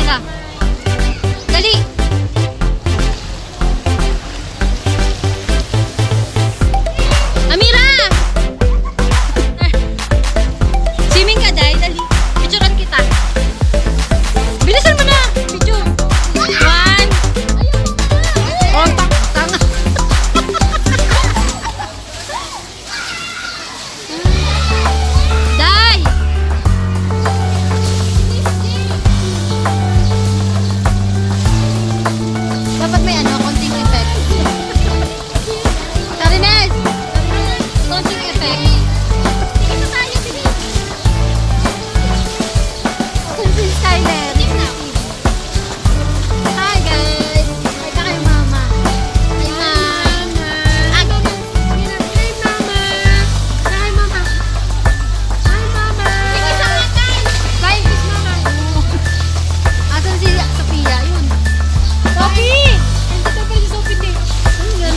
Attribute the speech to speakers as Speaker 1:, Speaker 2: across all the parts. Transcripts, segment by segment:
Speaker 1: Hala. Dali. Amira! Swimming ka, Day. Dali. Picturean kita. Bilisan mo na. Picture. 1. Oh, tanga. Day! Dapat may konting effect. Karines! Konting effect. Si Skyler. Hi guys! Hi ka kay mama. Hi mama. Hi mama. Hi mama. Hi mama. Hi mama. Bye, kiss mama. Asan si Sophia? Yun. Sophie! Hindi ka pa si Sophie din. Ano yan?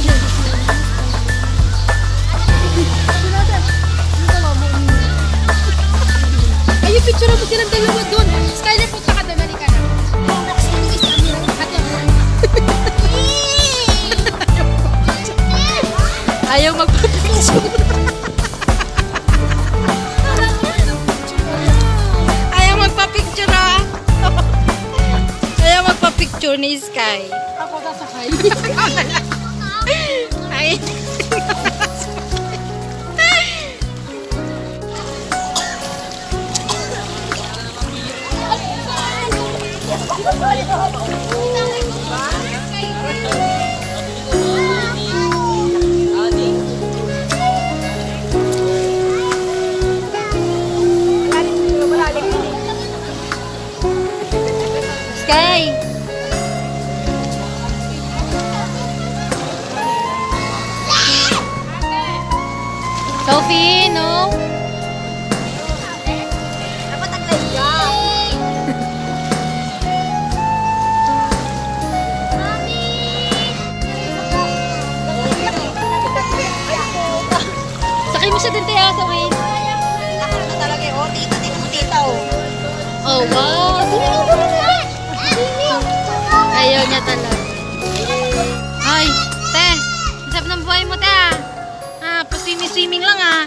Speaker 1: Ay, yung picture mo silang dalawa doon. Skyler, punta ka doon. Halika na. Ayaw magpapicture. Ayaw magpapicture ah. Ayaw magpapicture ni Sky. Ako sasakay. Ay. Sky. Sophie, no? Dapat ang layang. Sakay mo siya din tayo sa waist.
Speaker 2: Nakaka talaga eh. Oh, tita, tingnan mo tita oh.
Speaker 1: Oh, wow. Ayaw niya talaga. Ay, te. Masarap ng buhay mo, te, ah. Ah, pa-swimming lang, ah.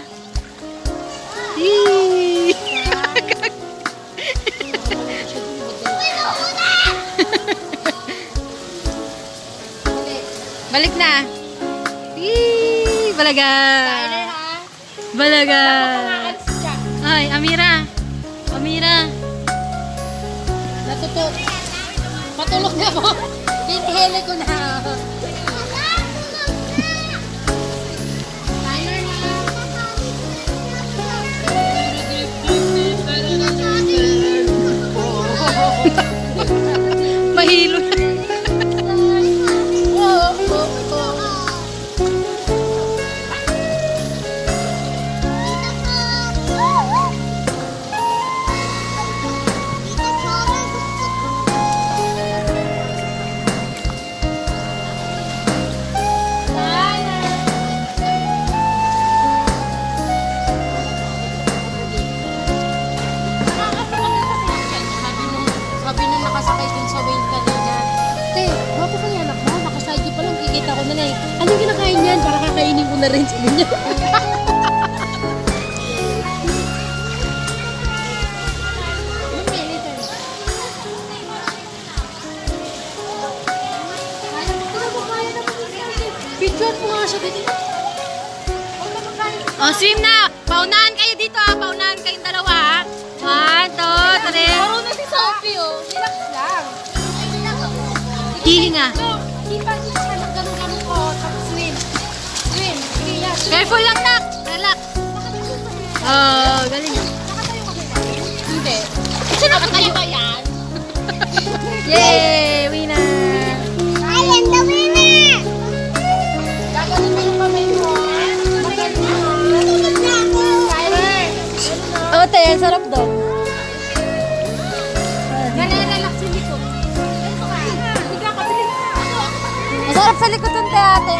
Speaker 1: Yee. Balik na. Yee. Balaga. Balaga. Ay, Amira. Amira. Natuto. Matulog na mo. Hinihili ko na. Mahilo na. Sabi nung nakasakay dun sa whale kanina, te, wapo kang anak mo, nakasakay pa lang, kikita ko na na eh. Anong kinakain yan? Para kakainin ko na rin, sabi niya. Picture mo nga siya dito. Oh, swim na! Paunahan kayo dito ah, paunahan kayong dalawa ah. 1, 2, 3.
Speaker 2: Marunong na si Sophie oh. Relax lang.
Speaker 1: Hihinga.
Speaker 2: Ipan lang siya ng ganun-ganun ko. Tapos swim. Swim. Relax.
Speaker 1: Careful lang, nak. Relax. Oh, galing.
Speaker 2: Hindi.
Speaker 1: Sino ka kayo ba yan? Yay! Winner!
Speaker 2: I am the winner! Gagawin mo yung kamay mo. Magaling mo. Skyler.
Speaker 1: Oh, te, sarap daw.
Speaker 2: Nare-relax yung likod.
Speaker 1: Masarap sa likod ng te, ate.